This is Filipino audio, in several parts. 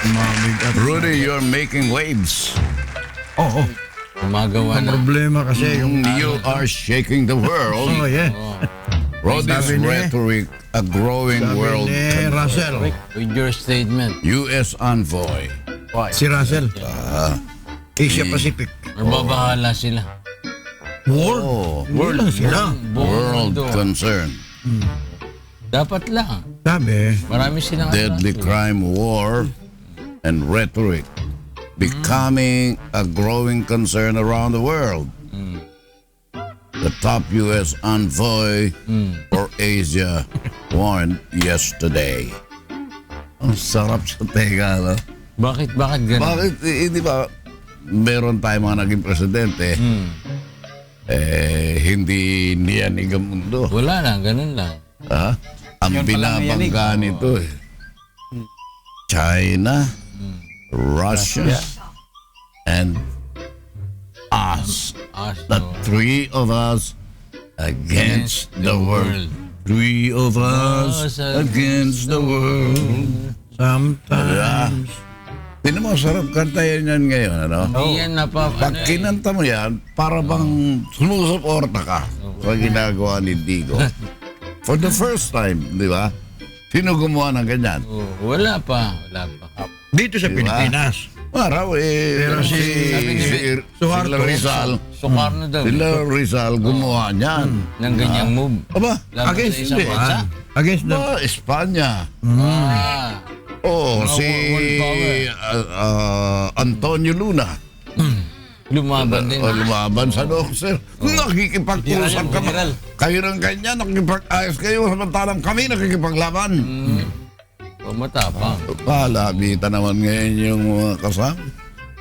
Mabigat. Rudy, you're making waves. Oo. Gumagawa Ang na. problema kasi yung... You are shaking the world. Oh, yeah. Rudy's Sabi ni- rhetoric, a growing Sabi world. ni Russell. With your statement. U.S. envoy. Si Russell. Asia Pacific. Mababahala sila. World. Oh, World lang sila. world concern. Dapat lang. Sabi, Marami silang Deadly crime war and rhetoric becoming a growing concern around the world. The top U.S. envoy for Asia warned yesterday. Ang sarap sa tega, no? Bakit ganun? Bakit, di ba, meron tayong mga naging presidente, hindi niyanig ang mundo. Wala lang, ganun lang. Ha? Ang binabangga nito China, Russia, and us. The three of us against the world. Three of us against the world. sometimes. Tinan mo, sarap kantayan yan ngayon, ano? Hindi yan Pag kinanta mo yan, para bang sumusuporta ka sa ginagawa ni Digo. For the first time, di ba? Sino gumawa ng ganyan? Wala pa. Dito sa Pilipinas. Araw Pero sila Rizal. Sukar na daw. Sila Rizal gumawa niyan. Ng ganyang move. Aba, Laban sa Against isang the... bansa. Against the... Espanya. Ah. Oh, si world power. Antonio Luna. Lumaban din. Lumaban sa Doxer. Nakikipag-usap ka ba? Kayo ng ganyan, nakikipag-ayos kayo. Samantalang kami nakikipaglaban. Matapang. Palabitan naman ngayon yung mga kasama.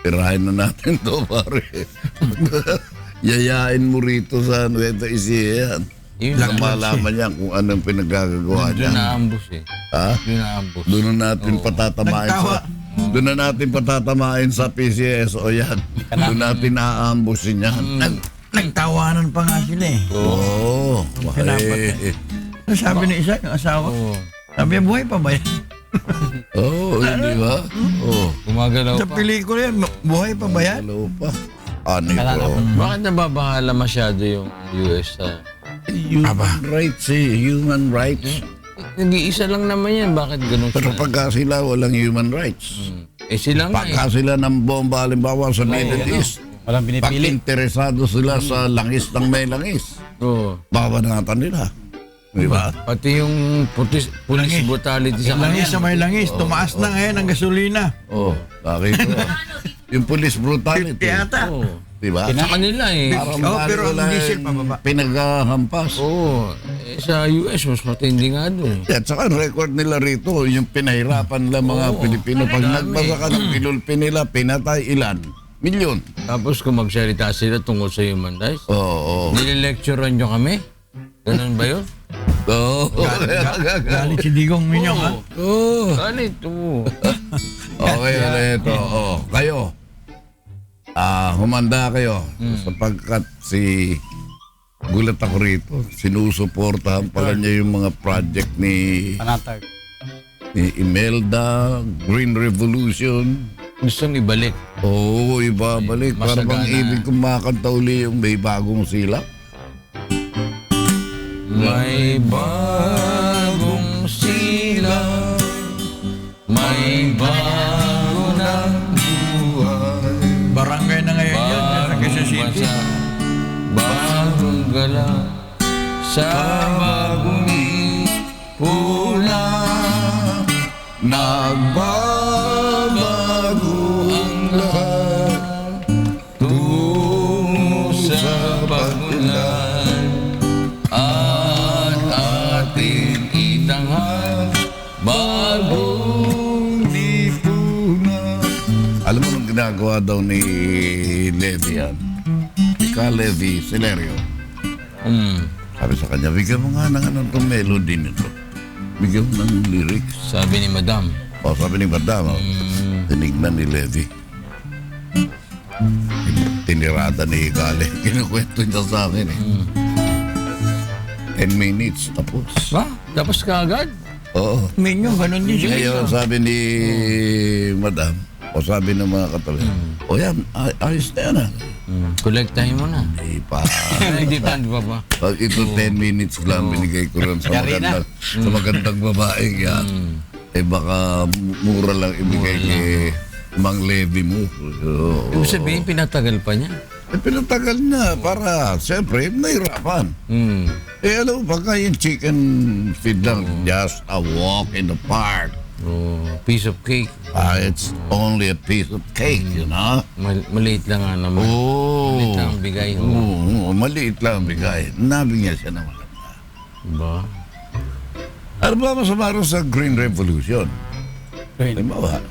Tirahin na natin to, pare. Yayain mo rito sa Nueva Ecija yan. Yun Lang malaman niya kung anong pinagagagawa niya. Doon na-ambush eh. Ha? Doon na-ambush. Doon na natin patatamain sa... Doon na natin patatamain sa PCSO yan. Doon natin naambusin yan. Nagtawanan pa nga sila eh. Oo. Sabi ni isa, yung asawa. Sabi niya, buhay pa ba yan? Oo, hindi ba? Oo. Gumagalaw Sa pa. pelikula yan, buhay pa ba yan? Hello pa. Ano ito? Bakit nababahala masyado yung US sa... Human rights eh. Human rights. Nag-iisa lang naman yan. Bakit ganun Pero sila? pagka sila walang human rights. Eh sila nga Pagka sila ng bomba, halimbawa sa Middle East, Walang pag pinipili. interesado sila sa langis ng may langis, Oo. babanatan nila. Di ba? Pati yung police brutality sa Langis sa kanila. may langis, tumaas na ngayon ang gasolina. Oo. Bakit ba? Yung police brutality. Tiyata. Oo. Di ba? Sa kanila eh. Parang pero ang wala diesel yung pababa. pinaghahampas. Oo. Eh, sa US, mas matindi nga doon. At saka ang record nila rito, yung pinahirapan nila mga Pilipino. Pag nagbasa ka ng pinulpi nila, pinatay ilan? Milyon. Tapos kung magsalita sila tungkol sa human rights, Oo. nililecturean nyo kami? Ganun ba yun? Oo. Galit si Digong Minyong, ha? Oo. Galit, oo. Okay, ito. Oh, kayo. Humanda kayo. Sapagkat gulat ako rito. Sinusuportahan pala niya yung mga project ni Panatag. Imelda, Green Revolution. Gustong ibalik. Oo, ibabalik. Para bang Masagana. ibig kumakanta uli yung may bagong silap. May bagong sila, may bago ng buhay. Barangay na ngayon yan, sa Quezon City. Basa, bagong gala, sa bagong pula. Nagbabago ang lahat Tungo sa pagulan at ating itanghal bagong lipunan. Alam mo nung ginagawa daw ni Levi yan? Ika Levi Celerio. Sabi sa kanya, bigyan mo nga ng itong melody nito. Bigyan mo ng lyrics. Sabi ni Madam. O, sabi ni Madam, tinignan ni Levi. Tinirada ni Ikale. Kinukwento niya sa akin eh. 10 minutes, tapos. Ba? Tapos ka agad? Oo. Minyo, ganun din siya. Ngayon, sabi ni Madam, o sabi ng mga katabi, o yan, ayos na yan. Kolektahin mo na. Hindi pa. Hindi pa, di ba ba? Pag ito 10 minutes lang binigay ko rin sa magandang babae yan. Eh baka mura lang ibigay kay Mang Levi mo. Ibig sabihin, pinatagal pa niya. Eh pinatagal na para, siyempre, nahirapan. Eh alam mo, pagka yung chicken feed lang, just a walk in the park. Oh, piece of cake. It's only a piece of cake, you know? Maliit lang nga naman. Maliit lang ang bigay. Oo, maliit lang ang bigay. Nabigyan siya ng maganda. Diba? Ano ba masama rin sa Green Revolution? Halimbawa,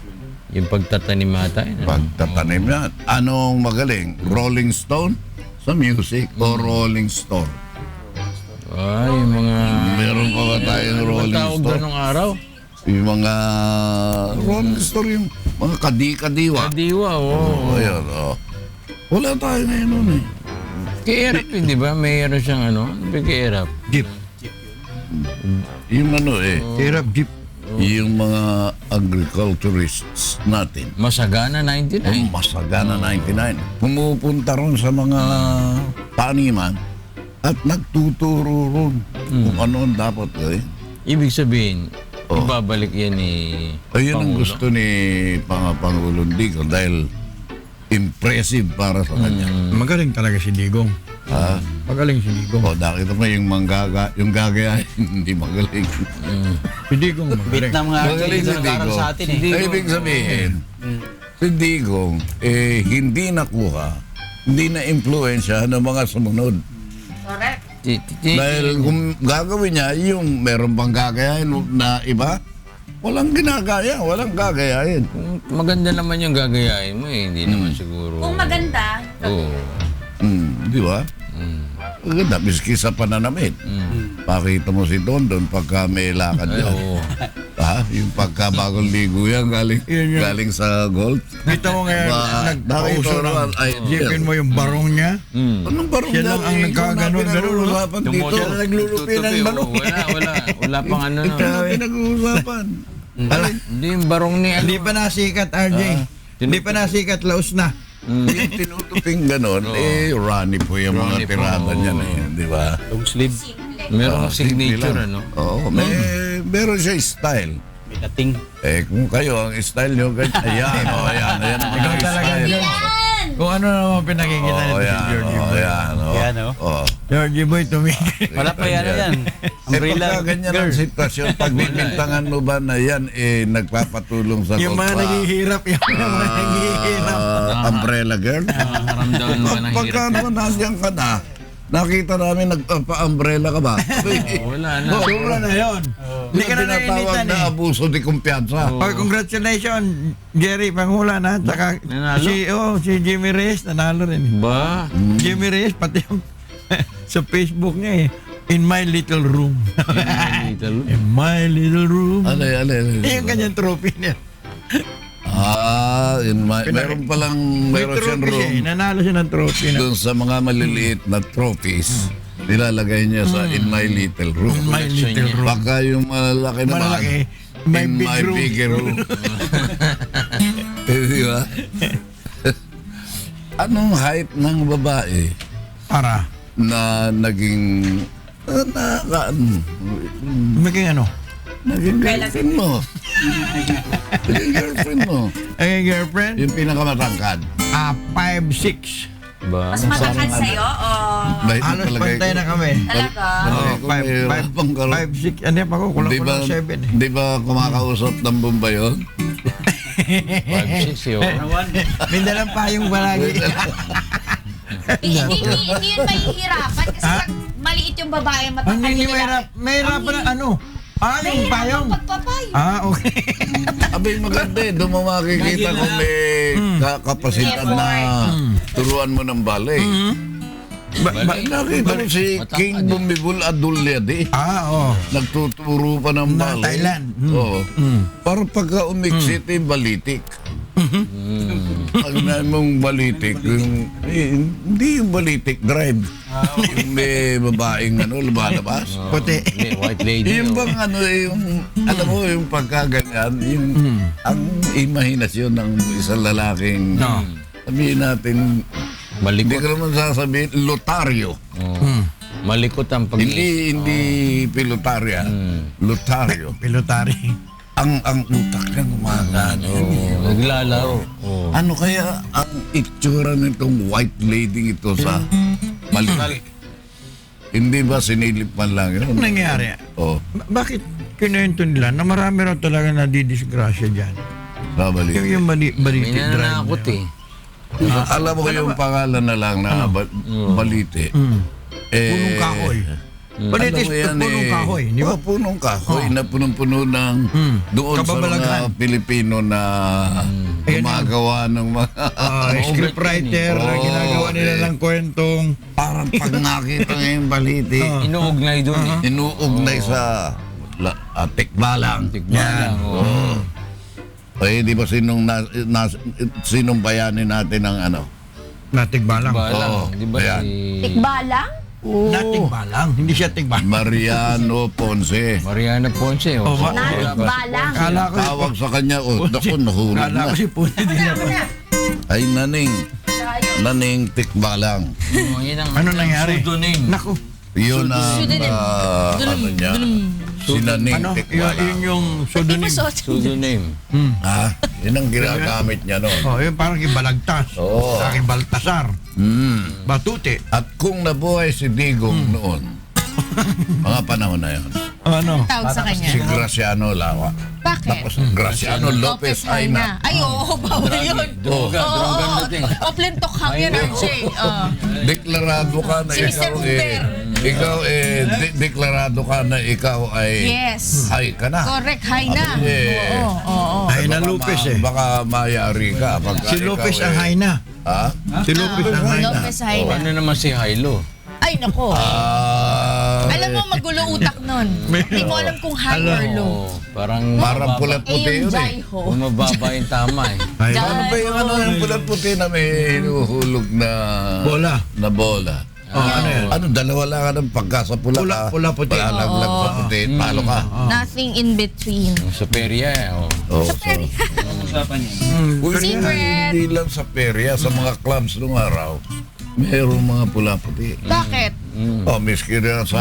Yung pagtatanim ata. pagtatanim yan. Anong magaling? Rolling Stone sa music o Rolling Stone? Ay, yung mga... Meron pa ba tayong Rolling tawag Stone? doon nung araw? Yung mga Rolling Stone, yung mga kadi-kadiwa. Kadiwa, oo. Oh, ayan, oh. Wala tayo ngayon nun eh. Kierap yun, di ba? Mayroon siyang ano? Ano ba kierap? Jeep. Yung ano eh, Tirap jeep. yung mga agriculturists natin. Masagana 99. Ang masagana 99. Pumupunta ron sa mga taniman at nagtuturo ron kung ano ang dapat gawin. Ibig sabihin, ibabalik yan ni Ayun ang Pangulo. gusto ni Pangulong Digong dahil impressive para sa kanya. Magaling talaga si Digong. Ha? Magaling si Digong. O, nakita mo yung yung gagayahin, hindi magaling. Si Digong magaling. Vietnam nga Magaling si nagkaroon Digong. sa atin eh. Ay, ibig sabihin, si Digong, hindi nakuha, hindi na-influensya ng mga sumunod. Correct. Dahil kung gagawin niya, yung meron bang gagayahin na iba, walang ginagaya, walang gagayahin. Maganda naman yung gagayahin mo eh. Hindi naman siguro. Kung maganda, Oo. Di ba? Maganda, miski sa pananamit. Pakita mo si Don pagka may lakad Ay, niya. oo. Ha? Yung pagka bagong ligo yan, galing sa golf. Kita mo ngayon, nagpauso Nakita ng ay, jeepin mo yung barong niya. Anong barong Siya lang ang nagkaganon-ganon, no? Usapan dito. Siya lang naglulupi ng manok. Wala pang ano. Ito na pinag-uusapan. Hindi yung barong ni ano. Hindi pa nasikat, RJ. Hindi pa nasikat, laos na. Yung tinutuping ganon, runny po yung mga Runny po, tirada niya na oo. yun, di ba? Long sleeve, simple. Merong signature Lang. ano. Oo, meron siya style. may dating. Kung kayo, ang style nyo, ayan, ayan ang Ikaw mga talaga, style. George. Kung ano naman pinakikita nito si Georgie Boy. Yan, oh. Oo. Georgie Boy, tumigil. Wala pa yan, yan. Umbrella Pagka ganyan ang girl. sitwasyon, pag bibintangan mo ba na yan, nagpapatulong sa Yung mga golf, naghihirap, yung mga naghihirap. umbrella girl? Nakaramdaman mo ba ng Pagka hirap? naman nandiyan ka na, nakita namin nagpa-umbrella ka ba? Wala na. Sobra na yun. Hindi ka na Tinatawag nainitan na eh. abuso de kumpiyansa. Oh, congratulations, Jerry Panghula na. Tsaka Nanalo? si Jimmy Reyes, nanalo rin. Ba? Jimmy Reyes, pati yung sa Facebook niya eh. In my little room. In my little room. Alay. Yung kanyang trophy niya. Meron siyang trophy siya eh. room Nanalo siya ng trophy na. doon sa mga maliliit na trophies. Nilalagay niya sa In My Little Room. My little room. Baka yung malalaki naman, Malalaki, my In big My room. Bigger Room. Di ba? Anong height ng babae Para. na naging Maging ano? naging girlfriend mo? Naging girlfriend mo? Ang girlfriend? Yung pinakamatangkad. 5'6". Ba? Mas matangkad sa'yo o Halos pantay na kami. talaga? Oh, 5'6". Ano yan pa ko? Di ba, Kulang 7 eh. di ba kumakausap ng bomba yun? 5'6" yun. Mindalang payong palagi. Hindi yun mahihirapan kasi pag maliit yung babae, matangkad Hindi yung mahirap. Mahirap pa ng ano? Yung payong. pagpapayo. Okay. Abay maganda eh. Doon mo makikita kung may kapasidad na turuan mo ng ballet. Nakita mo si Matangkad King eh. Bumibol Adulyadi. Oo. Nagtuturo pa ng Na ballet. Thailand. Oo. Para pagka umiksit balitik. Pag na mong balitik, hindi yung balitik drive. Yung may babaeng lumalabas. Puti. White lady. Yung oh. bang alam mo yung pagkaganyan, yung ang imahinasyon ng isang lalaking, sabihin natin, hindi Malikot. ko naman sasabihin, lotaryo. Oh. Malikot ang pag Hindi pilotarya, lotaryo. Pilotari. Ang utak niya gumagana. Naglalaro. Oh. Ano kaya ang itsura nitong white lady ito sa balik? Hindi ba sinilip man lang yun? Ano nangyari? Oh, Bakit kinuwento nila na marami raw talaga nadidisgrasya dyan? sa balik. Yung May balitik drive. nananakot eh. Alam mo yung pangalan na lang na balite. Punong kahoy. Balitis, alam mo yan, punong kahoy. Di ba? Oh, punong kahoy na punong-puno ng doon sa Kababalaghan. mga Pilipino na gumagawa ng mga Scriptwriter, Oh, ginagawa nila okay. ng kwentong. parang pag nakita nga yung balite, Inuugnay doon eh. inuugnay sa tikbalang. Tikbalang. Oh. Eh, di ba sinong bayani natin ng Natigbalang. Tikbalang. Oo, Di ba ayan. si Tikbalang? Natigbalang. Hindi siya tigbalang. Mariano Ponce. Mariana Ponce? Oh, ba- Natikbalang. Kala ko Tawag sa kanya, naku, nahulog Kala na. ko si Puti din na. Ay, naning tikbalang. Oh, yun ang Ano nangyari? pseudonym. Naku. Yun ang, Pseudonym. ano niya, sinaning Ano? Yun tikbalang. yung pseudonym. Pseudonym. Ha? Yun ang ginagamit niya noon. Oh, yun parang kibalagtas. Oo. Sa akin Baltasar. Batuti. At kung nabuhay si Digong noon, mga panahon na yun, Ano? Tawag sa si kanya. Graciano Lawa. Bakit? Tapos Graciano Lopez Aina. Ay, oo, bawal yun. Droga, Oo, droga oo. dating. Oplentok hang yun, Archie. Deklarado ka na Si Mr. deklarado ka na ikaw ay Yes. hay ka na. Correct, hay na. Eh. Oo, oo. Ay na Lopez eh. Baka mayari ka. Si Lopez ang Haina. Ha? Si Lopez ang Haina. Lopez hay Ano na. naman si Hilo? Ay, nako. Alam mo, magulo utak nun. Hindi mo alam kung high or low. Oh, parang Parang pulat Eh, puti yung yun eh. Jai-ho. bumababa yung tama eh. Ay, Ano ba yung yung pulat puti na may hinuhulog na Bola. na bola? ano yan? Ano, dalawa lang ng pagka sa pula Pula, ka. pula, puti. Palaglag sa puti, talo ka. Nothing in between. Sa perya eh. Oh. Oh, Sa peri. Uy, Secret. hindi lang sa perya, sa mga clubs nung araw, mayroong mga pula puti. Bakit? Oh, miski na sa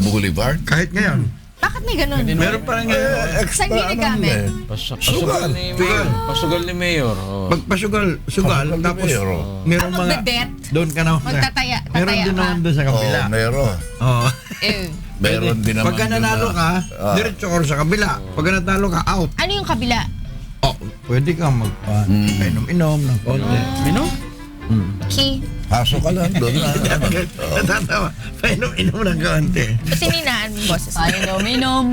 Boulevard. Kahit ngayon. Bakit may ganun? Meron pa rin ngayon. Saan ginagamit? Pasugal ni Mayor. Pasugal ni Mayor. Oh. Pagpasugal, sugal, Pasugal, tapos pero. merong Ah, mga... magbedet? Doon ka na. Magtataya, Meron tataya din ka. naman doon sa Oh, kabila. meron. Oo. Ew. Meron din naman. Pagka doon nanalo na- ka, Ah. diretso ka sa kabila. Pagka natalo ka, out. Ano yung kabila? Oh, pwede kang magpa-inom-inom ng konti. Minom? Key. Pasok ka lang doon. Natatawa. Painom-inom ng konti. Ba't hininaan mo yung boses? Minom.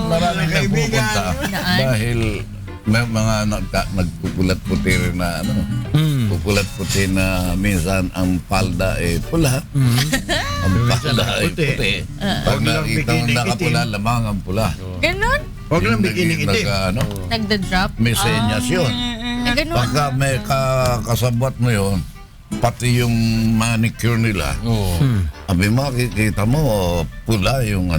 Maraming nagpupunta Naan? dahil may mga nagpupulat puti rin na pupulat puti na minsan ang palda pula. Ang palda puti. puti. Pag nakita mo bikini nakapula, lamang ang pula. Ganon? Huwag lang bikini itim. Nagda-drop? May senyas yun. Ganon. Pagka may kasabot mo yun, pati yung manicure nila, Oh. abi makikita mo, pula yung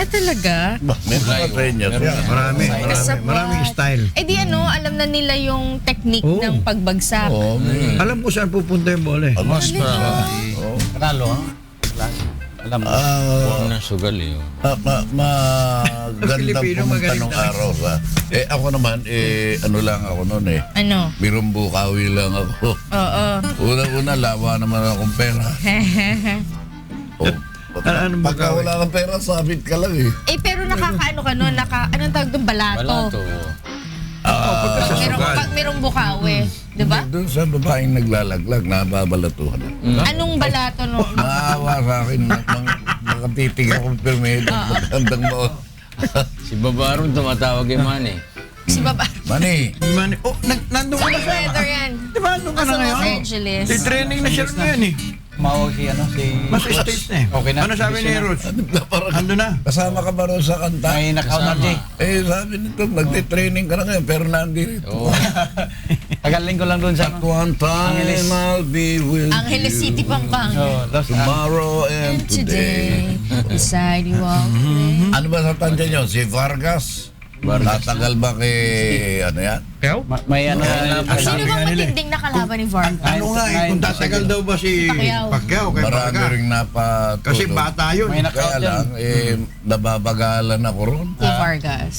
Talaga? May mga senyas yan. Marami. Kasabwat. Maraming style. Eh di alam na nila yung technique Oo. ng pagbagsak. Oo, Alam ko saan pupunta yung bola eh. Mas Huwag na sugal eh. Oh. magandang Filipino pumunta magaling nung na. araw sa... ako naman, ano lang ako noon Ano? Birong bukawi lang ako. Oo. Una-una, lawa naman akong pera. Oh. Anong Pagka bukawi? wala kang pera, sabit ka lang eh. Pero nakakaano ka nun? Anong tawag doon? Balato. Balato. Pag merong bukawi. Di ba? Doon sa babaeng naglalaglag, nababalatuhan. Anong balato no? Naawa sa akin, nakatitig akong permido. Magandang mo. Si Babaron tumatawag yung Manny. Si Baba. Mani, Mani, oh, nandun ka na sa... Weather yan. Di ba, nandun ka na Sa Los ngayon? Angeles. Training na siya ngayon eh. Tumawag si Mas stage na eh. Okay na. Ano sabi ni Roots? Ando na. Kasama ka ba ron sa kanta? May nakaw na, Jay. Sabi nito, nagtitraining ka na ngayon, pero nandito. Oo. Tagaling ko lang doon sa At one time, Angeles. I'll be with Angeles you. City, Pampanga. Tomorrow and today. Beside you all day. Ano ba sa tansya nyo? Si Vargas? Tatagal ba kay, ano yan? May ano Sino sabi nga bang nila eh. matinding nakalaban ni Vargas? Ano nga eh, kung tatagal daw ba si Pacquiao kay Marami Vargas? ring napatulog. Kasi bata yun. May Kaya lang, nababagalan ako ron. Kay Vargas.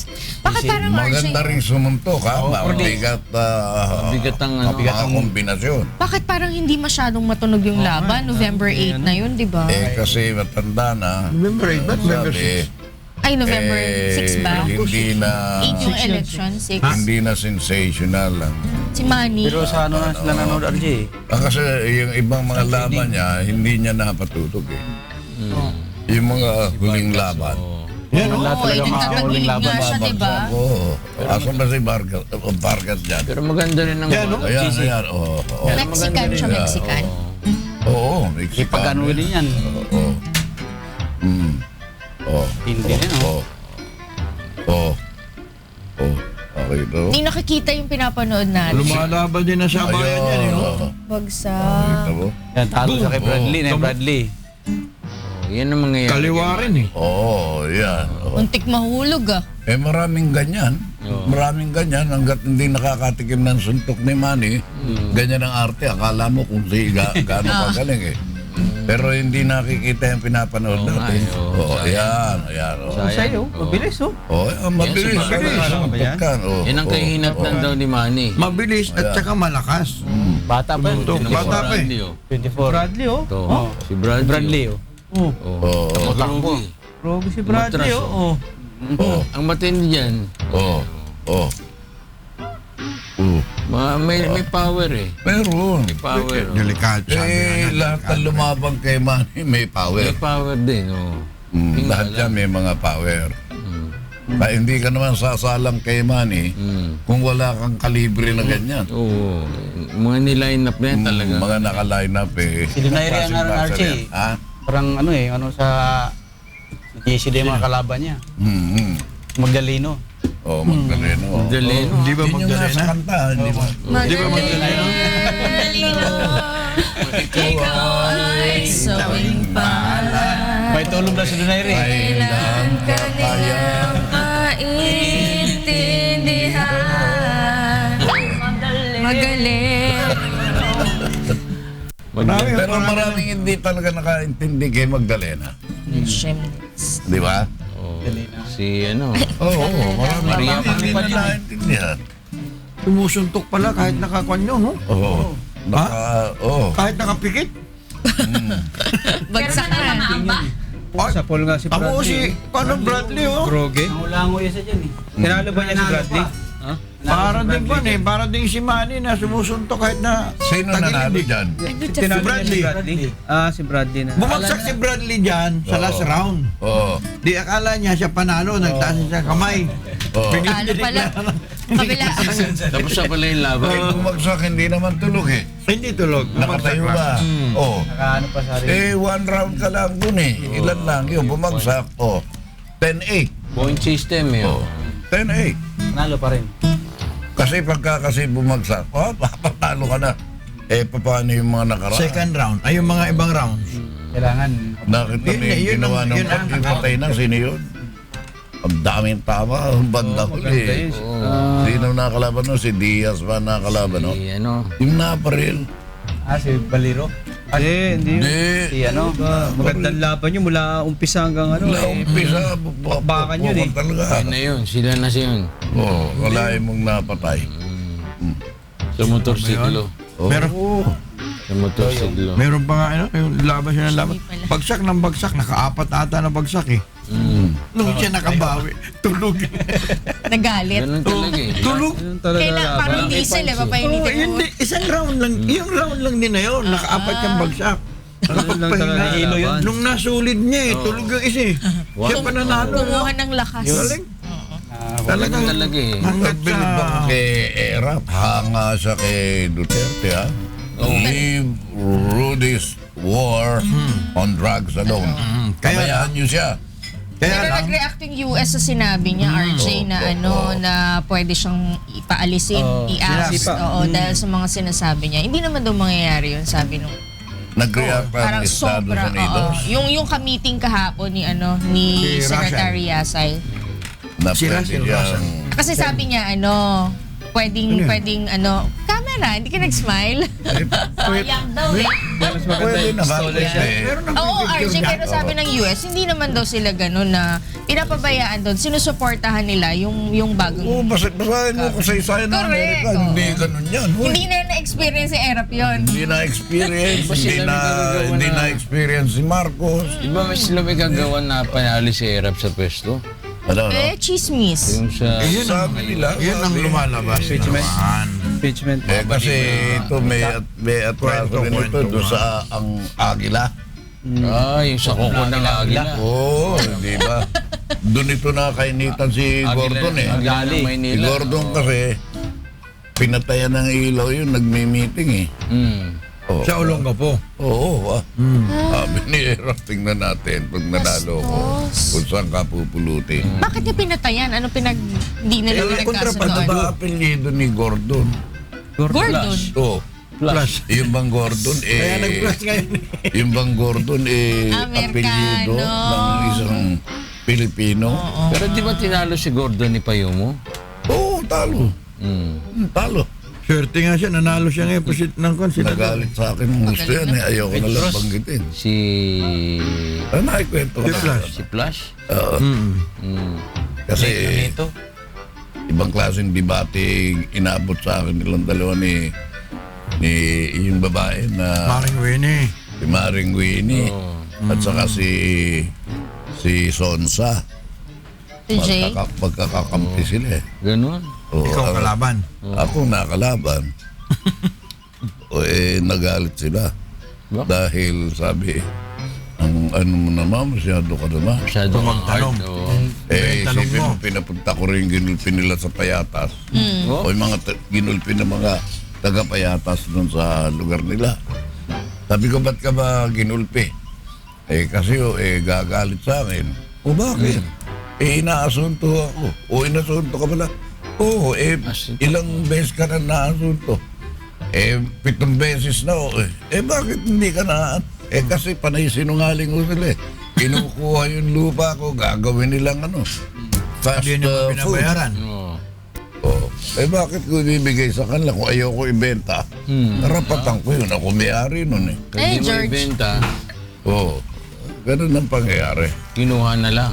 Bakit parang Maganda RJ? rin sumuntok ha. Mabigat Mabigat ang mga kombinasyon. Bakit parang hindi masyadong matunog yung laban? November 8 na yun, di ba? Kasi matanda na. November 8 ba? November 6? Ay, November 6 ba? Hindi na 8 yung election, 6. hindi na sensational lang. Si Manny. Pero sa ano na sila nanonood, RJ? Kasi yung ibang mga laban niya, hindi niya napatutog eh. Yung mga huling laban. Yan o. Lahat Oo, talaga ay nagtatagilid laban. nga siya, di ba? Oo. Asan ba si Vargas dyan? Pero maganda rin ang Yan, no? Ayan, ayan. Oo. Mexican siya, Mexican. Oo, Mexican. Ipag-ano din yan. Oo. Oo. Hindi rin, oh. Oo. Oo. Okay to. Hindi nakikita yung pinapanood natin. Lumalaban din na sa bayan yan eh. no? Bagsak. Ito mo? Yan, talo sa kay Bradley. Na Bradley. Yan ang mangyayari. Kaliwa rin eh. Oo, yan. Oo. Untik mahulog ah. Maraming ganyan. Maraming ganyan hanggat hindi nakakatikim ng suntok ni Manny. Ganyan ang arte. Akala mo kung gaano kagaling eh. Pero hindi nakikita yung pinapanood natin. Oo, ayan. Ayan. Sa'yo, mabilis, oh. Oo, mabilis. Yan, Mabilis. Yan ang kahinatnan daw ni Manny. Mabilis at saka malakas. Bata pa yun. Ito, bata pa eh. Bradley, oh. 24. Bradley, oh. Ito, si Bradley. Bradley, oh. Oh. Takbo. Rogo si Bradley, Matras, oh. Oo. Ang matindi dyan, Oo. Oo. Oo. may power eh. Meron. May power. Oh. Delikado sabi nga. Lahat ng lumabang kay Manny may power. May power din, oh. Lahat yan may mga power. Hindi ka naman sasalang kay Manny kung wala kang kalibre na ganyan. Oo. Mga niline up na yan talaga. Mga naka-line up eh. Si Donaire ang ano, Klaseng-klase Archie. yan. Ha? Parang ano eh, ano sa JC din mga kalaban niya. Magdaleno. Oh, Magdaleno. Magdaleno. Hindi ba Yun yung nasa Magdalena? kanta, hindi ba? Di ba Magdalena? Ikaw ay sawing pala. May tulog na si Donaire. Kailan ka kaya? Maintindihan. Magaling. Pero maraming hindi talaga nakaintindi kay Magdalena. Shemnitz. Di ba? Oh. Si ano. Oo, Maria maraming hindi Pangipad na naintindihan. Sumusuntok pala kahit nakakuan nyo, no? Oo. Oo. Kahit nakapikit. Bagsak na. Sa pool nga si Ako si, paano Bradley, oh? Groge. Nangulango isa dyan eh. Tinalo ba niya si Bradley? Para din ba eh, para din si Manny na sumusuntok kahit na Sino nanalo dyan? Si Bradley. Si Bradley na. Bumagsak si Bradley dyan sa last round. Oo. Di akala niya siya panalo, nagtaas siya kamay. Oo. Talo pala. Kabila. Tapos siya pala yung laban. Bumagsak, hindi naman tulog eh. Hindi tulog. Nakatayo ba? Oo. Nakaano pa sa rin. One round ka lang dun eh. Ilan lang yun, bumagsak. 10-8. Point system eh. Oh. 10-8. Nalo pa rin. Kasi pagka bumagsak, papatalo ka na. Paano yung mga nakaraan? Second round, ay yung mga ibang rounds. Kailangan. Nakita mo yung Yun ginawa ang- ng yun ang- pagkipatay na, sino yun? Ang daming tama, ang banda ko eh. Sino nakalaban no? Si Diaz ba nakalaban no? Si ano. Yung naparil. Si Baliro. Hindi. Si ano. Magandang laban nyo mula umpisa hanggang ano. Umpisa, bakbakan yun eh. Talaga. Yun na yun. Sila na siya yun. Oo, wala yung mong napatay. Sa motorsiklo. Meron, Sa motorsiklo. meron pa nga, ano, yung laban siya ng laban. Bagsak ng bagsak, nakaapat ata na bagsak eh. Nung siya nakabawi, tulog. Nagalit. Ganun talaga eh. Tulog. Kailan, parang diesel eh, papainitin mo. Hindi, isang round lang, yung round lang din na yun, nakaapat yung bagsak. Nakapagpahinga. Hilo yun. Nung nasulid niya eh, tulog yung isa eh. Siya pa nanalo. Kumuha ng lakas. Galing. Talagang Talaga eh. hanggat Nagbilib ako sa... kay Erap, hanga siya kay Duterte ha. leave Rudy's war on drugs alone. Kaya Kabayaan niyo siya. Kaya Pero lang, nag-react yung US sa sinabi niya, RJ, na na pwede siyang ipaalisin, i-ask, dahil sa mga sinasabi niya. Hindi naman daw mangyayari yun, sabi nung Nag-react pa parang ang Estados sobra, Unidos yung ka-meeting kahapon ni Si Secretary Yasay. na Si pwede Russell, siyang Kasi sabi niya, pwedeng, camera, hindi ka nag-smile. Sayang daw eh. pwede naman. meron ng Oo, picture RJ, niya. pero sabi ng US, hindi naman daw sila ganun na pinapabayaan doon. Sinusuportahan nila yung bagong... Oo, basahin mo kung sa-isayan ng Correct, Amerika. oo. Hindi ganun yan. Hoy. Hindi na na-experience si Erap yun. Hindi na-experience. Ba sila may gagagawa Hindi na- na-experience si Marcos. Iba may sila may gagawa na panalis si Erap sa pwesto? Ano? Chismis. Yung sa... Sabi nila. Yan ang lumalabas. Impeachment. naman. Impeachment. Kasi ito may atraso rin ito doon sa ang Agila. Yung sa kuko ng Agila. Oo, di ba? Doon ito nakainitan si Gordon eh. Agila ng Si Maynila. Gordon kasi pinatayan ng ilaw yun, nagmi-meeting eh. Oo. Sa Olongapo. Oo, sabi ni Erap, tingnan natin pag nanalo ko kung saan ka pupulutin. Bakit niya pinatayan? Ano hindi na nila Ano nagkasundoan? ba apelyido ni Gordon? Gordon. Oo. Plus. Yung bang Gordon Kaya nag-plus ngayon. yung bang Gordon Amerikano. apelyido ng isang Pilipino. Pero di ba tinalo si Gordon ni Payumo? Oo, talo. Talo. Swerte nga siya, nanalo siya ngayon po ng konsenador. Nagalit sa akin ng gusto yan eh. Ayoko na lang banggitin. Si... Ano naikwento ko Si na. Flash. Si Flash? Oo. Kasi ibang klaseng debate inabot sa akin nilang dalawa ni yung babae na Maring Winnie. si Maring Winnie at saka si Sonsa. Si Jay. Magkakakampi sila eh. Ganon. Oo, Ikaw ang- kalaban. Ako nakalaban. Nagalit sila. Bakit? Dahil sabi, ang ano mo naman, masyado ka naman. Masyado kang hard. Magtanong. Oo. Tanong Isipin mo. mo, pinapunta ko rin ginulpi nila sa Payatas. Oh? O yung mga ginulpi na mga taga-Payatas doon sa lugar nila. Sabi ko, ba't ka ba ginulpi? Kasi gagalit sa akin. O bakit? Inaasunto ako. O inasunto ka pala. Oo, ilang beses ka na naasunto. 7 beses na. Bakit hindi ka na? Kasi panay sinungaling ko sila eh. Kinukuha yung lupa ko, gagawin nilang fast Hindi naman food. pinabayaran. Oo. Oh. Bakit ko ibibigay sa kanila kung ayaw ko ibenta? Karapatan ko yun. Ako may-ari nun eh. Kaya di mo George. ibenta, Oo. Ganun ang pangyayari. kinuha na lang.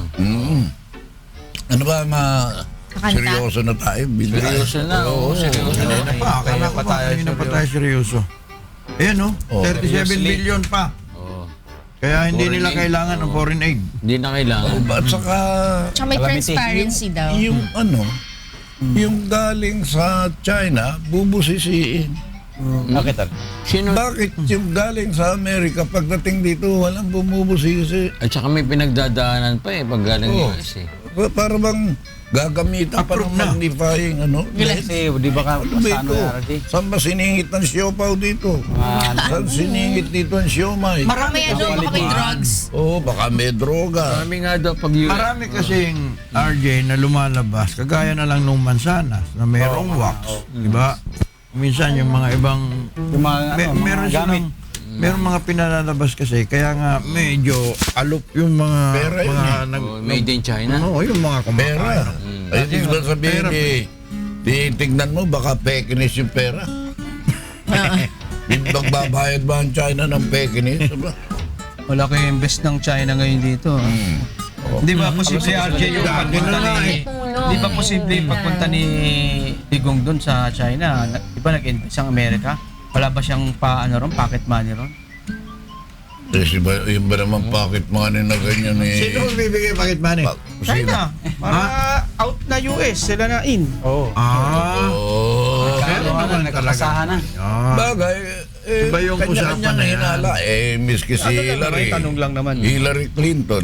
Ano ba, Kakanta? seryoso na tayo? Seryoso na. Oo, seryoso na. Kanina pa, akala ko ba kanina pa tayo seryoso. Ayan no, Oh. 37 billion pa. Oo. Kaya hindi Foreign nila aid. kailangan ng foreign aid. Hindi na kailangan. At saka, Tsaka may transparency daw. yung yung galing sa China, bubusisiin. Sino? Bakit yung galing sa Amerika, pagdating dito, walang bumubusisi? At saka may pinagdadaanan pa pag galing Oo. US eh. Para bang gagamitan pa ng Approve na. magnifying Kasi di ba ka Ano ba ito? RD? Saan ba siningit ng siopaw dito? Saan siningit dito ang siomay? Baka may baka may drugs. Oo, baka may droga. Marami nga daw pag US. Marami kasing RJ na lumalabas, kagaya na lang nung mansanas na mayroong wax. Di ba? Minsan yung mga ibang... Yung mga, meron mga gamit. silang... Meron mga pinalalabas kasi, kaya nga medyo alop yung mga... Pera yun mga Made in China. Oo, yung mga kumakain. Pera. Ayun yung ba sabihin eh. Titignan mo, baka pekinis yung pera. Magbabayad ba ang China ng pekinis? Diba? Wala kayong invest ng China ngayon dito. Di ba posible RJ yung pagpunta ni... Di ba posible yung pagpunta ni Digong doon sa China? Di ba nag-invest ang Amerika? Wala ba siyang pocket money ron? Kasi ba, yung ba naman pocket money na ganyan eh? Sino bibigay bakit money? China. Para out na US, sila na in. Oo. Oo. Pero naman Nagkakasahan na. Bagay, Iba yung kanya-kanya usapan na yan. hinala. Miski si Hillary. Tanong lang naman. Hillary Clinton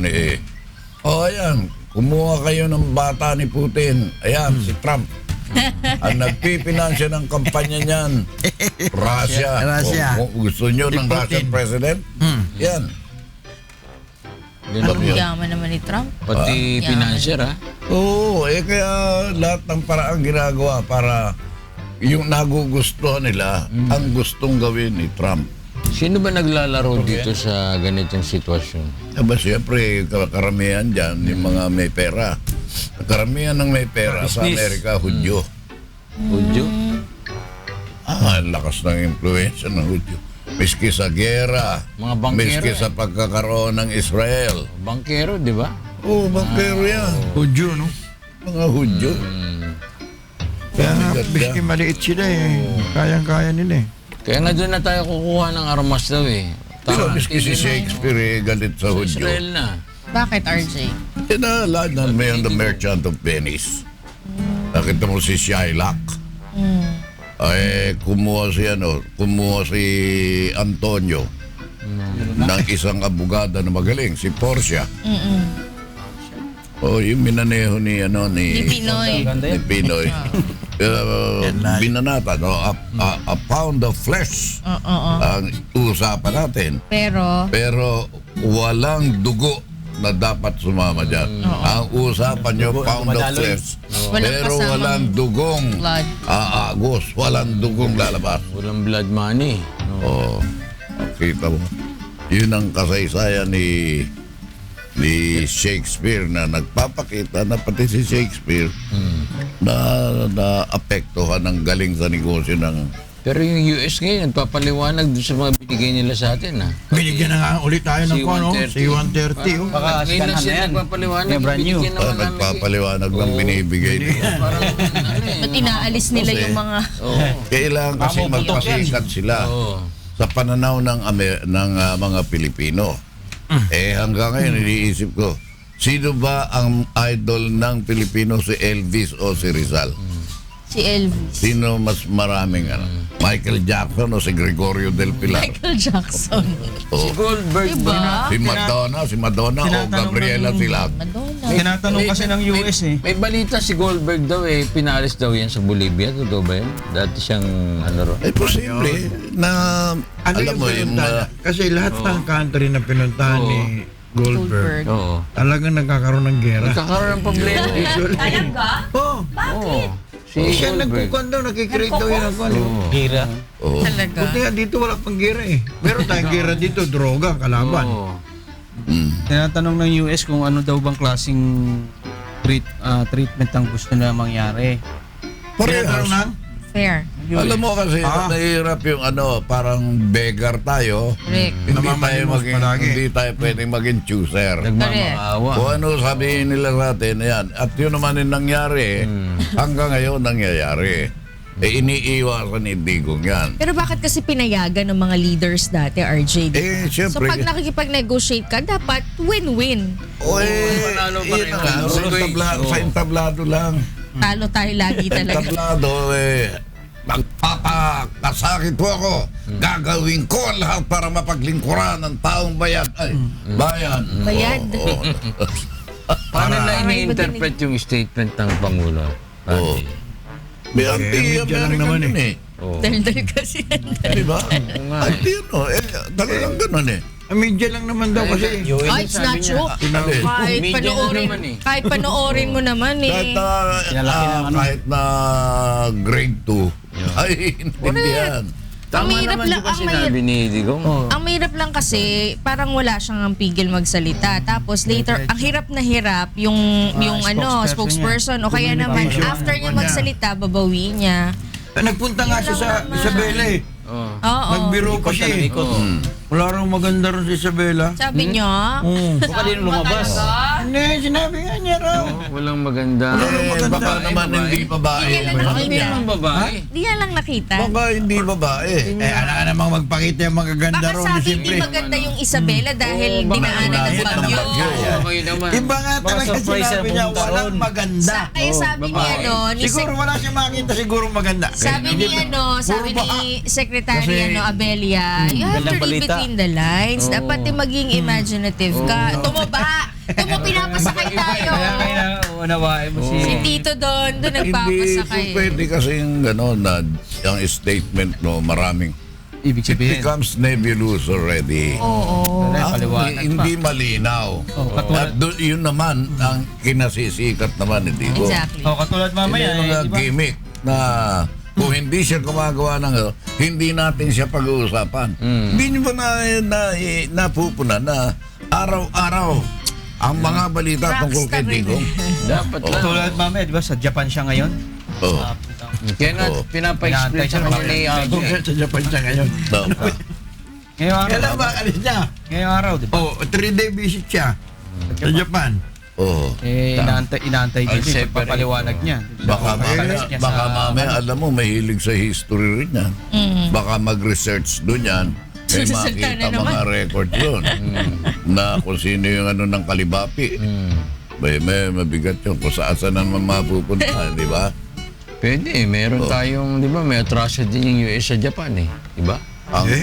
ayan. Kumuha kayo ng bata ni Putin. Ayan, si Trump. Ang nagpipinansya ng kampanya niyan, Russia. Russia. Kung gusto nyo ng Russian president, yan. Ang yaman naman ni Trump. Pati financier, ha? Oo, kaya lahat ng paraan ginagawa para yung nagugustuhan nila ang gustong gawin ni Trump. Sino ba naglalaro dito sa ganitong sitwasyon? Aba, siyempre, karamihan dyan, yung mga may pera. Karamihan ng may pera sa Amerika, Hudyo. Hudyo? Ang lakas ng influensya ng Hudyo. Miski sa gera, Mga bangkero, miski sa pagkakaroon ng Israel. Bangkero, di ba? Oo, bangkero yan. Hudyo, no? Mga Hudyo. Kaya nga, Bigat biski na. maliit sila eh. Kayang-kaya nila eh. Kaya nga doon na tayo kukuha ng armas daw eh. Pero Tama, miski si tigil na Shakespeare galit sa yung Hudyo. Israel na. Bakit, RJ? Tinalad na may The Merchant of Venice. Nakita mo si Shylock. Ay, kumuha si Antonio ng isang abogada na magaling, si Portia. Oh, yung minaneho ni Ni Pinoy. ni Pinoy. Binanata, no? A pound of flesh ang usapan natin. Pero walang dugo na dapat sumama dyan. Ang usapan nyo, pound of flesh. Walang Pero kasamang walang dugong blood. aagos. Walang dugong lalabas. Walang blood money. Oh, kita mo. Yun ang kasaysayan ni Shakespeare na nagpapakita na pati si Shakespeare na apektuhan ng galing sa negosyo ng... Pero yung US ngayon, nagpapaliwanag doon sa mga binigay nila sa atin, ha? Binigyan na nga ulit tayo ng C-130. C-130. Oh. Baka Ngayon scan lang na sila yan. nagpapaliwanag. May brand new. binigyan naman namin nagpapaliwanag ng binibigay nila. Parang ano eh. Ba't inaalis nila Kasi- yung mga... Kailangan kasi magpasikat sila Oo. sa pananaw ng mga Pilipino. Hanggang ngayon, iniisip ko, sino ba ang idol ng Pilipino, si Elvis o si Rizal? Si Elvis. Sino mas maraming Michael Jackson o si Gregorio del Pilar? Michael Jackson. O, Goldberg Diba? si Madonna o Gabriela Silag? Madonna. Tinatanong kasi ng US eh. May balita si Goldberg daw eh, pinalis daw yan sa Bolivia. Totoo ba yan? Dati siyang ano ro. Ay, posible na, Ano alam yung mo, yung pinuntahan? Kasi lahat ng country na pinuntahan ni Goldberg, Oo. talagang nagkakaroon ng gera. Nagkakaroon ng problema. Talaga? Oh, Oo. Si siya Goldberg. nagkukuhan daw, nakikreate daw yan ang kuhan. Gira. Oo. Talaga? Buti nga dito wala pang gera eh. Meron tayong gera dito, droga, kalaban. Oo. Tinatanong ng US kung ano daw bang klaseng treatment ang gusto na mangyari. Parehas. Fair. Alam mo kasi, nahihirap yung parang beggar tayo. Correct. Namamalimos palagi. Hindi tayo pwedeng maging chooser. Nagmamaawa. Kung ano sabihin nila sa atin, yan. At yun naman yung nangyari, hanggang ngayon nangyayari. Iniiwasan ni Digong yan. Pero bakit kasi pinayagan ng mga leaders dati, RJ? Di ba? So Siyempre. pag nakikipag-negotiate ka, dapat win-win. Panalo pa rin ang Sa entablado lang. Talo tayo lagi talaga. Entablado, magpapakasakit po ako. Gagawin ko ang lahat para mapaglingkuran ng taong bayan. Ay, bayan. Bayad. Oo. Paano na ini-interpret yung statement ng Pangulo? Oo. May media lang naman eh. Oo. Daldal kasi yan. Di ba? Talagang ganun eh. Ang media lang naman daw kasi. Ay, it's not true. Kahit Media na panoorin, naman eh. kahit panoorin mo naman Kahit eh. na, kahit na grade 2, ay hindi yan. Ang Tama mahirap naman lang, di ba ang sinabi ni Digong? Ang mahirap lang kasi parang wala siyang pigil magsalita. Tapos later, ang hirap na hirap yung spokesperson o kaya naman after niya magsalita, babawiin niya. Nagpunta nga siya sa Isabela eh. Oo. Oo. Nagbiro pa siya eh. Wala raw maganda rin si Isabela. Sabi niya, Baka din lumabas. Hindi, sinabi nga niya raw. Walang maganda. Baka naman hindi babae. Hindi yan lang Bakit hindi nakita. naman babae? Di yan lang nakita. Baka hindi babae. Ano ka namang magpakita yung magaganda Baka ron. sabi hindi Siyempre. maganda yung Isabela dahil dinaanan ng dinaanan ng bagyo. bagyo. Okay naman. Iba nga Baka talaga surprise sinabi na niya, pumunta walang ron. maganda. Kaya sabi ni ni Siguro wala siya makita, siguro maganda. Sabi ni sabi ni Secretary Abelia, you have to Gandang read balita. between the lines. Dapat din maging imaginative ka. Tumaba. Ito mo, pinapasakay tayo. Kaya kailangan unawain mo si... Si Tito doon Hindi nagpapasakay. po pwede kasi yung gano'n na yung statement no, maraming Ibig it sabihin. becomes nebulous already. Oo. Paliwanag pa. Hindi malinaw. katulad- At yun naman ang kinasisikat naman ni Digo. Exactly. Katulad mamaya, Yung mga di ba? gimmick na kung hindi siya gumagawa ng hindi natin siya pag-uusapan. Hindi nyo ba napupuna na araw-araw ang mga balita tungkol kay Rockstar rin. Digong? Dapat lang. Katulad mamaya, di ba, sa Japan siya ngayon? Oo. Kaya nga, Oo. pinapa-explain sa kanya ni RJ. Kung sa Japan siya ngayon. Dapat. Ngayong araw. Kailan ba alis niya? Ngayong araw, di ba? Oh, 3-day visit siya. Sa Japan. Oo. Inaantay I'll din yung separate. pagpapaliwanag niya. Baka mamaya, alam mo, mahilig sa history rin yan. Baka mag-research doon yan. May Susunta makita na naman. mga record yun. Na kung sino yung ano ng kalibapi. May mabigat yun. Kung saan naman mapupunta, di ba? Pwede, meron tayong, di ba, may atrocity yung US sa Japan eh. Di ba?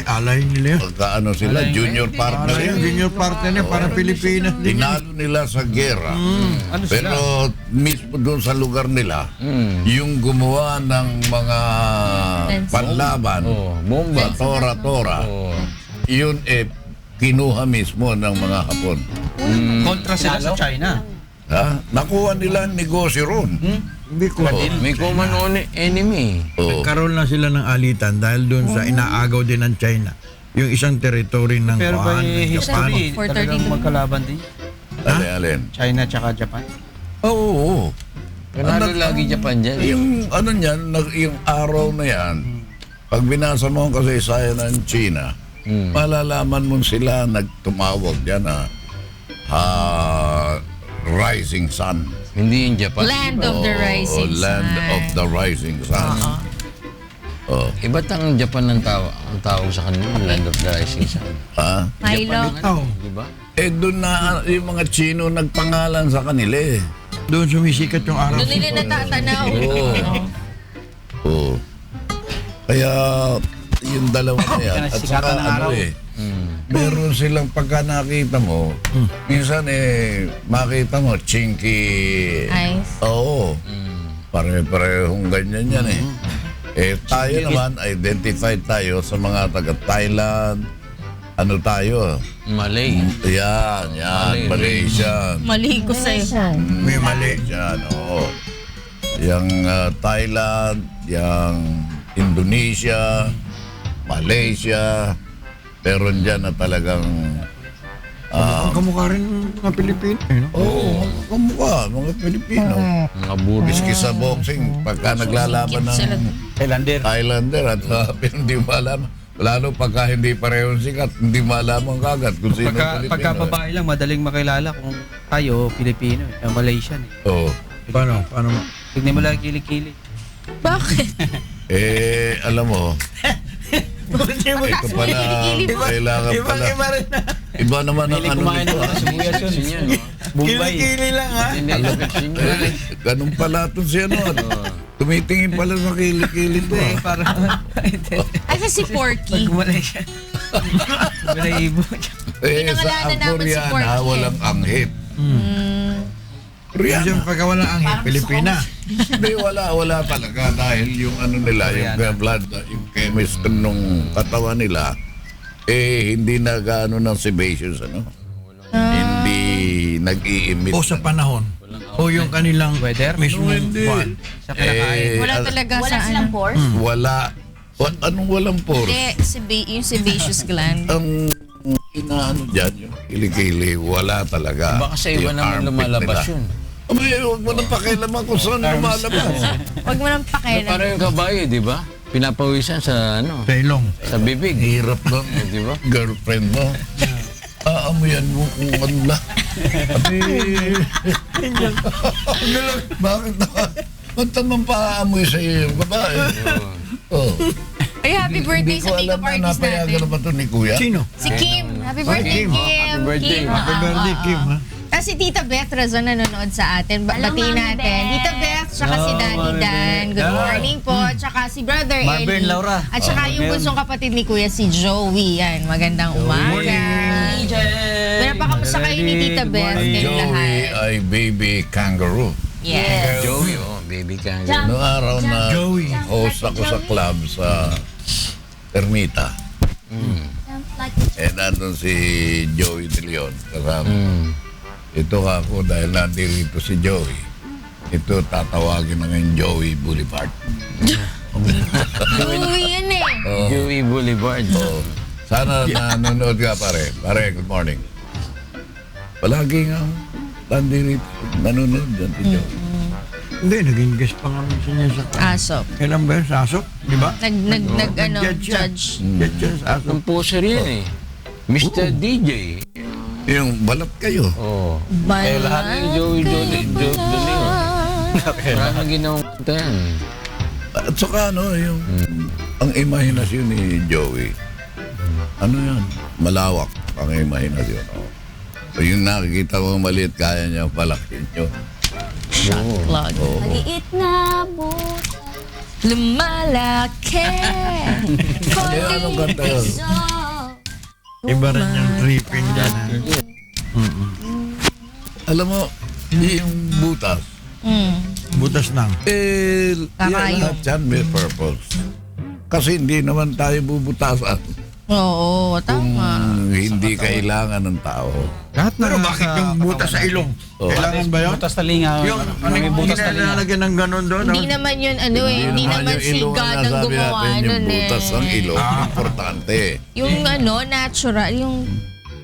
Alay nila yun. Pagka sila, junior partner Alay yun. yung junior partner niya para Pilipinas din. Tinalo nila sa gera. Ano sila? Pero mismo doon sa lugar nila, yung gumawa ng mga panlaban, Bomba. tora-tora, yun kinuha mismo ng mga Hapon. Kontra sila sa China. Ha? Nakuha nila ang negosyo ron. Hindi ko. May common enemy. Oo. Nagkaroon lang sila ng alitan dahil doon sa inaagaw din ng China. Yung isang territory ng Pero by Japan. history, 432. talagang magkalaban din. Alin? China tsaka Japan. Oo. Panalo lagi Japan dyan. Yung ano niyan, yung araw na yan, pag binasa mo ang kasaysayan ng China, malalaman mo sila nagtumawag dyan rising sun. Hindi yung Japan. Land of the Rising Land Sun. of the rising sun. Oh. Iba't ang Japan ang tawag sa kanila, Land of the Rising Sun. Ha? Milo. Di ba? Doon na yung mga Chino nagpangalan sa kanila eh. Doon sumisikat yung araw. Doon nila natatanaw. Oo. Kaya yung dalawa na yan. At Sikatan ng saka araw. meron silang pagka nakita mo, minsan makita mo, chinky. Ice. Oo. Pare-parehong ganyan yan eh. Tayo naman, identified tayo sa mga taga-Thailand. Ano tayo? Malay. Yan, Malaysian. Mali ko sa'yo. May mali. Yan, oo. Yung Thailand, yung Indonesia, Malaysia, meron dyan na talagang Ang kamukha rin ng mga Pilipino. oo, kamukha, mga Pilipino. Mga buro. Biski sa boxing, pagka naglalaban Cute sila. ng Thailander. Thailander at pero hindi mo alam. Lalo pagka hindi parehong sikat, hindi malaman kagad kung sino Pilipino. Pagka babae lang, madaling makilala kung tayo, Pilipino, Malaysian. Oo. Paano? Paano? Tignan mo lang kilikili. Bakit? Alam mo, ito pala, kailangan pala. Iba naman ang ano Kumain nito. ng mga sibuyas yun. Kasi yan, no? Bombay. Kili lang ha. Hindi, kasi yan. Ganun pala ito siya, no? Tumitingin pala sa kilikili to. Para Asa si Porky? Malaysian. Malaibo. Sa Pinangalanan naman si Koreana, Porky. walang anghit. Koreana. Yung pagka walang angin, Pilipina. Hindi, wala talaga dahil yung ano nila, yung blood, yung chemistry nung katawan nila, hindi nag-ano ng sebaceous, ano? Hindi nag-i-emit. O sa panahon. O yung kanilang Weather? mismo Hindi. buwan. Sa kinakain. Wala talaga sa ano. Wala. Anong walang pores? Hindi, yung sebaceous gland. Ang inaano dyan, yung kilikili, wala talaga. Baka sa iba Yung naman armpit lumalabas nila. yun. Abay, huwag mo nang pakialaman kung saan lumalabas. Huwag mo nang pakialam. Parang yung kabayo, di ba? Pinapawisan sa ano, Sa ilong. sa bibig. Hirap lang. Di ba? Girlfriend mo. Aamuyan mo kung ano lang. Bakit naman? Ba't naman paaamoy sa iyo yung babae? Oh. Ay, happy birthday Hindi ko sa alam makeup na artist napayagan natin. naman to ni Kuya. Sino? Si Kim. Happy birthday, Kim. Kim. Happy birthday. Kim, Happy birthday, Kim, ha? Si Tita Beth Razon nanonood sa atin. Batiin natin. Tita Beth, tsaka si Daddy Dan. Good morning po. Tsaka si Brother Marvin, Eli. Laura. At tsaka yung bunsong kapatid ni Kuya, si Joey. Yan, magandang umaga. Pinapakamusta sa kayo ni Tita Beth, Ang kayong Joey lahat. ay baby kangaroo. Yes. Joey, baby kangaroo. Noong araw na Joey. host ako sa club sa Ermita. Nandun si Joey De Leon kasama. Ito ako dahil nandirito si Joey. Ito tatawagin na ngayon Joey Boulevard. Uwi yan eh. Joey Boulevard. Oh, sana nanonood ka pare. Pare, good morning. Palagi nga nandirito. Nanonood dyan si Joey. Hindi, naging guest pa nga minsan niya sa... Asop. Kailan ba yun? Sa Asok? Di ba? Judge. Judge siya sa Asok. Ang poser yan eh. Mr. DJ. Yung balat kayo. Oh. Eh, lahat ng Joey De Leon. Maraming ginawang kanta yan. At saka yung ang imahinasyon ni Joey. Ano yan? Malawak ang imahinasyon. Oh. So yung nakikita mo maliit, kaya niya palakin nyo. Cloud. Maliit na butas. Lumalaki. Anong kanta yun? Iba rin yung tripping dyan. Alam mo, yung butas, Butas ng. yan lahat yan may purpose. Kasi hindi naman tayo bubutasan Oo, kung tama. hindi kailangan ng tao. Lahat na Pero bakit yung butas sa ilong? Oh. Kailangan ba yun? Butas talinga. Yung may butas talinga. nilalagyan ng ganun doon? Hindi naman yun, hindi naman yung si ilong God ang nasabi gumawa natin, yung nun eh. butas ng ilong, importante. Yung natural, yung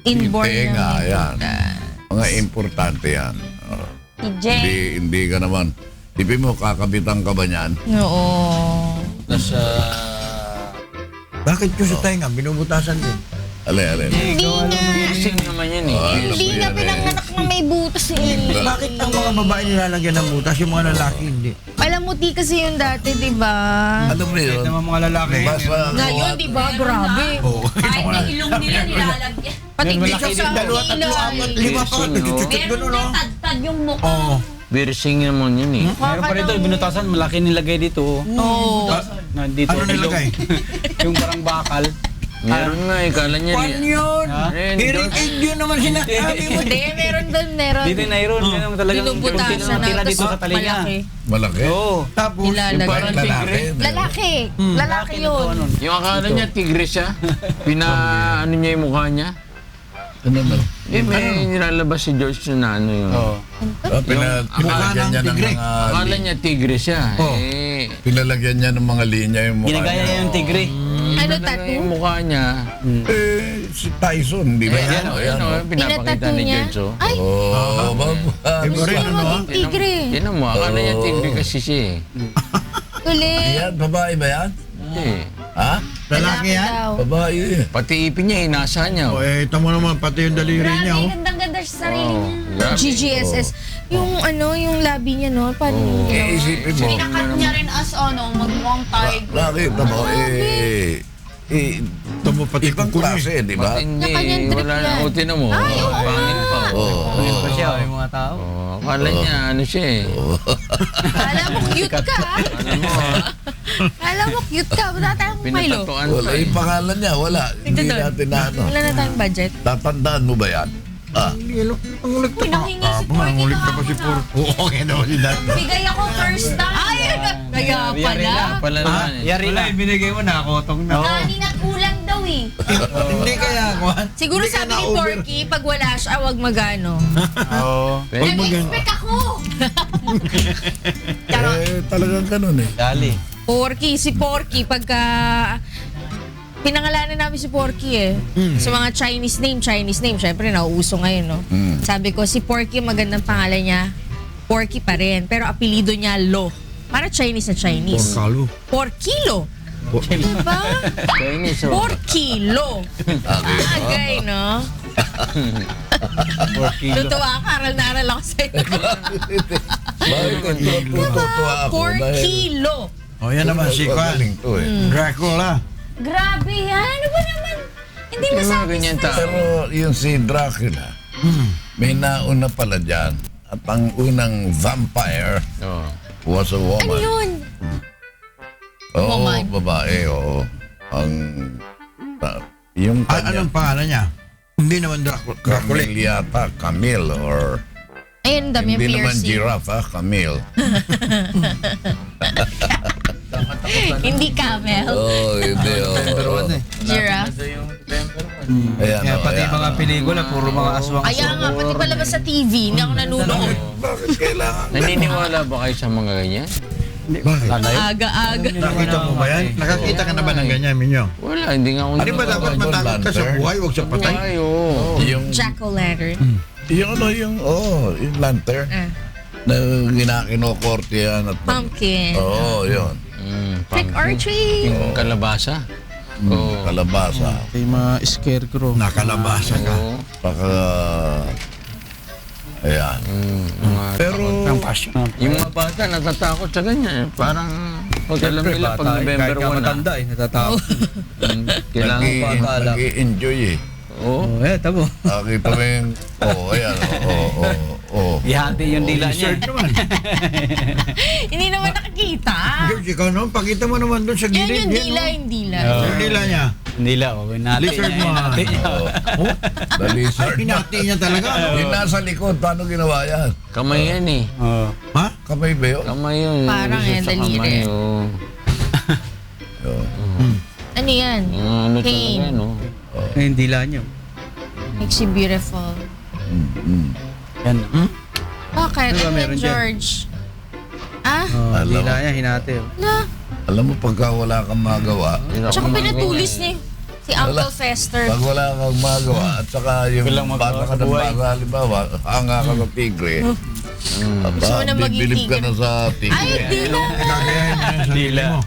inborn Yung tenga, na may yan. butas. Mga importante yan. Oh. TJ. Hindi ka naman. Tipin mo, kakabitan ka ba niyan? Oo. Nasa... Bakit yung sa tenga? Binubutasan din. Ale. Piercing naman yan eh. Hindi na pinanganak na may butas eh. Bakit ang mga babae nilalagyan ng butas, yung mga lalaki hindi? Palamuti kasi yung dati, di ba? Alam mo yun? Naman mga lalaki. Basta, Ngayon, di ba? Grabe. Kahit na ilong nila nilalagyan. Pati Yan, dito malaki sa din, dalawa, tatlo, apat, Lima pa, Piercing, nagchuchut Meron ganun, na no? tad-tad yung mukha. Oo. Piercing naman yun eh. Meron pa rito, binutasan, malaki nilagay dito. Oo. Dito, Ano nilagay? yung parang bakal. Meron nga eh, kala niya. Pan yun! Ha? Hearing aid yun naman sinasabi mo. Hindi, meron doon, meron. Dito na yun. Yan naman talagang Binubutasan natira na, dito sa tapos talinga. malaki. malaki. Oo. Tapos, Nilalagay. Parang tigre. Lalaki. Lalaki yun. Yung akala niya tigre siya. Ano niya yung mukha niya. Ano na? Eh, may nilalabas si George na ano yun. Oo. Pinalagyan niya ng tigre. mga... Akala niya tigre siya. Oh. Eh, Pinalagyan niya ng mga linya yung mukha Ginagaya niya. niya yung tigre. Ano, talaga tattoo? yung mukha niya. Si Tyson, di ba yan? Yan o, pinapakita Pinatattoo ni niya? George. Oh. Ay, Oh, iba rin, gusto ano? maging tigre. Tinan mo, akala niya tigre kasi siya eh. Kulit. Yan, babae ba yan? Hindi. Ha? lalaki yan? daw. Babae eh. Pati ipin niya, inasa niya. O, ito mo naman, pati yung daliri Grabe, niya, oh. gandang-ganda sa sarili Oh, niya. grabe. GGSS. Yung yung labi niya, no? Paano Oh. yun? Isipin mo, Pinakat niya rin as magmukhang tiger. nakita mo, Ito mo pati ibang kukunin. klase, di ba? Hindi, Sa kanyang trip wala na. yan. O, tinan mo. Pangin pa. Oo. Pa siya, yung mga tao. Oh, akala niya, ano siya eh. Kala mo cute ka. Alam mo, Kala mo cute ka. Wala tayong Milo. pinatatuan Wala, pa eh. yung pangalan niya, wala. Hindi doon. natin na ano. Wala na tayong budget. Tatandaan mo ba yan? Ang ulit Uy, nanghingi si Porky Ang ulit na pa si kahapon Porky. Oo, okay na si Dad. Bigay ako first time. Ay, kaya pala. Pala naman eh. Yari na. Binigay mo na, kotong na. Kanin at kulang daw eh. Hindi kaya, Juan. Siguro Hindi ka sabi ni na-over. Porky, pag wala siya, wag magano. Oo. Nag-expect ako. Talagang ganun eh. Dali. Si Porky, pagka... Pinangalanan namin si Porky eh. Sa mga Chinese name, syempre nauuso ngayon, no? Sabi ko, si Porky, magandang pangalan niya, Porky pa rin. Pero apelido niya, Lo. Para Chinese na Chinese. Porkalo. Porkilo. Diba? Chinese, oh. Porkilo. Agay, no? Tutuwa ka, aral na aral ako sa'yo. Bakit natutuwa ako? Porkilo. O, yan naman si Juan. Galing to eh. Dracula. Grabe yan. Ano ba naman? Hindi Yung mga masabi ganyan tao. Pero yung si Dracula, may nauna pala dyan. At ang unang vampire Oh. was a woman. Ano yun? Oo, Woman? babae, oo. Yung kanya, Anong pangalan niya? Hindi naman Dracula. Camille yata. Camille or... Ayun, dami yung Hindi naman piercing. giraffe, ha? Camille. Hindi camel. Oh, hindi. Oh. Giraffe. Ayan, Kaya pati ayan. mga pelikula, puro mga aswang. Kaya nga, pati palabas sa TV, hindi ako nanonood. Bakit kailangan? Naniniwala ba kayo sa mga ganyan? Bakit? Aga-aga. Nakita mo ba yan? Nakakita ka na ba ng ganyan, Minyong? Wala, hindi nga ako Ano ba dapat matakot ka sa buhay, huwag sa patay? Ay, oo. Yung, Jack-o'-lantern. yung lantern. Na ginakinokorte yan at... Pumpkin. Oo, yun. Trick or treat. Yung kalabasa. Oo. Kalabasa. Yung mga scarecrow. Nakalabasa ka. Oo. Baka... Ayan. Pero... Yung mga bata natatakot sa ganyan. Parang pag alam nila pag November 1 na. matanda natatakot. Kailangan pa akala. Nag-i-enjoy eh. Oo. Oh, tamo. Nakita mo yung... Ayan. Ihati yung dila niya. Lizard naman. Hindi naman nakikita. George, ikaw naman, pakita mo naman doon sa Yan gilid. yung yan, dila, oh. yung dila. Yung dila niya. Dila, oh. Hinati Lizard niya. mo. Hinati niya. Oh, The lizard. pinati niya talaga. Yung nasa likod, paano ginawa yan? Kamay yan eh. Oo. Ha? Kamay ba yun? Kamay yun. Parang Isa yan, sa daliri. kamay, oo. Ano yan? Ano talaga Cane. yan, oh. Yung dila nyo. Makes you beautiful. Yan. Bakit? Ano ba Ano yan, meron dyan? George? Ah? Oh, Alam dila mo. niya, hinati. Na. Alam mo, pagka wala kang magawa, Tsaka pinatulis ni si Uncle Fester. pag wala kang magawa, at saka yung Walang magawa bata ka sa ng buhay. bata, halimbawa, hanga ka sa tigre, Gusto mo na maging bibilib ka tigre? na sa Ay, tigre. dila! Kagayahin niya yung sarili mo.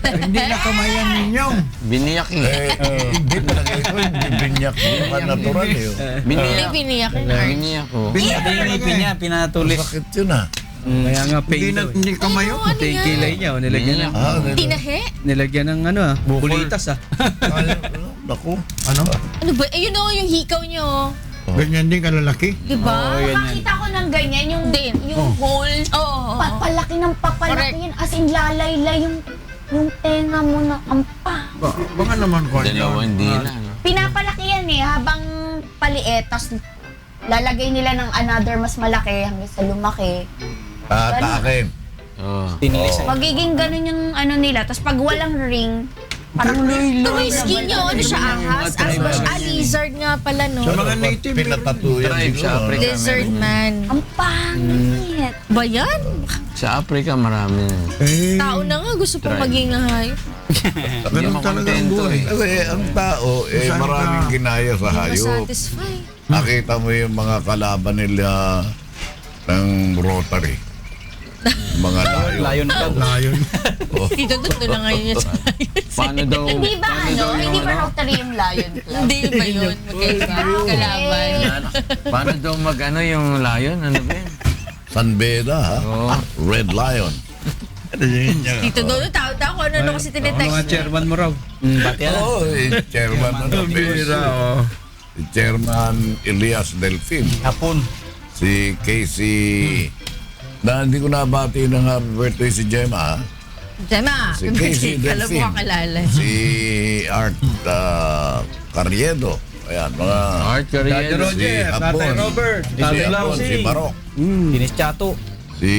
Hindi na kamayan ninyong. Biniyak eh. Hindi talaga ito, hindi binyak mo natural eh. Hindi Biniyak. biniyak yung Arch. Biniyak ko. Pati yung ngipin niya, pinatulis. Sakit yun ah. Kaya nga Hindi pain na daw. hindi kamayo. Ano Ito yung yan? kilay niya. Nilagyan ng, Tinahe? nilagyan ng bulitas Naku. Ano? Ano ba? Ayun o, yung hikaw niyo. Ganyan din kalalaki. Diba? Makakita ko ng ganyan, yung hole. Oo. Papalaki ng papalaki yan. As in, lalaylay yung tenga mo na ampa. Baka naman ko. Dalawang dila. no? Pinapalaki yan eh, habang paliit, tas lalagay nila ng another mas malaki hanggang sa lumaki. Tatakin. Oo. Tinilis. Magiging ganun yung ano nila, tas pag walang ring, parang luy-luy. Yung skin niyo, ano siya, ahas? Lizard nga pala, no? Sa mga native, Pinatato yan Tribe sa siguro. Africa. Lizard man. Ang pangit. Ba yan? Sa Africa marami. eh, Tao na nga, gusto pong maging hayop. ganun talaga ang buhay. Kasi ang tao, Saan maraming ka? ginaya sa hayop. Masatisfy. Nakita mo yung mga kalaban nila ng Rotary. Mga layo. Lion Club. Layon. Dito doon na ngayon yung Paano daw? Hindi ba paano daw ano? yung Hindi ba ano? Rotary yung Lion Club? Hindi ba yun? Magkaiba. Kalaban. Paano daw mag-ano yung lion? Ano ba yun? San Beda, ha? Oo. Red Lion. Dito doon, tao-tao ko ano kasi Mga tinetext. chairman mo raw. Bati yan. Oo, chairman ng Si Chairman Elias Delfin. Hapon. Si Casey. Na hindi ko nabati ng happy birthday si Gemma. ha? Gemma, Si Casey alam mo Delfin. kakilala. Si Art Carriedo. Ayan, mga... Art Carriel. Roger, Hapon. Tatay Robert, Si Tatay Hapon, Lausi. si Barok. Kinis Chato. Si...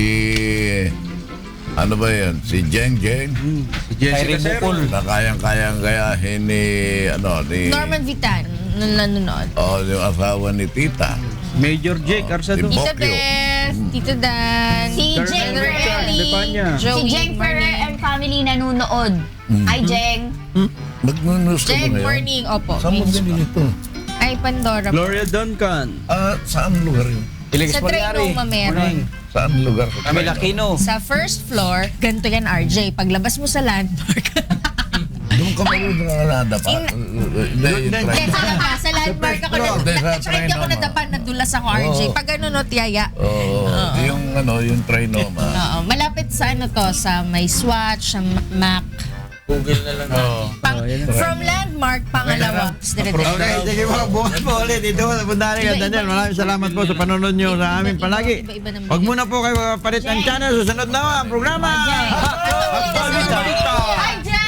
Ano ba yan? Si Jeng Jeng. Si Jessica Kyrie Cero. Bukol. Na kayang-kayang gayahin ni... Ano, ni... Norman Vitan, nung nanonood. Yung asawa ni Tita. Major Jake Arsado. si Tita Bokyo. Beth, Tito Dan, Si Colonel Jeng Relly, Depanya. Si Joey, Jeng Ferrer and family nanonood. Ay, Jeng. Nag-nunus ka ba Jeng ngayon? Morning, opo. Saan mo ganito? Ay, Pandora. Gloria Duncan. Saan lugar yun? Iligis Sa Trinoma meron. Saan lugar? Kami Lakino. Sa first floor, ganito yan, RJ. Paglabas mo sa landmark. Doon ka marunong na nadapa. Hindi, sa labas, sa landmark ako na, Hindi, sa na-friend ako Trinoma. nadapan, nadulas ako, RJ. Oo. Pag ano, no, tiyaya. Oo, yung Trinoma. Oo, malapit sa ano to, sa may Swatch, sa Mac. Google na lang. From landmark, pangalawa. Okay, sige po. Bukas po ulit. Ito po, Pundari at Daniel. Maraming salamat po sa panonood nyo sa amin palagi. Huwag muna po kayo papalit ng channel. Susunod na ang programa. Hi, Jeng!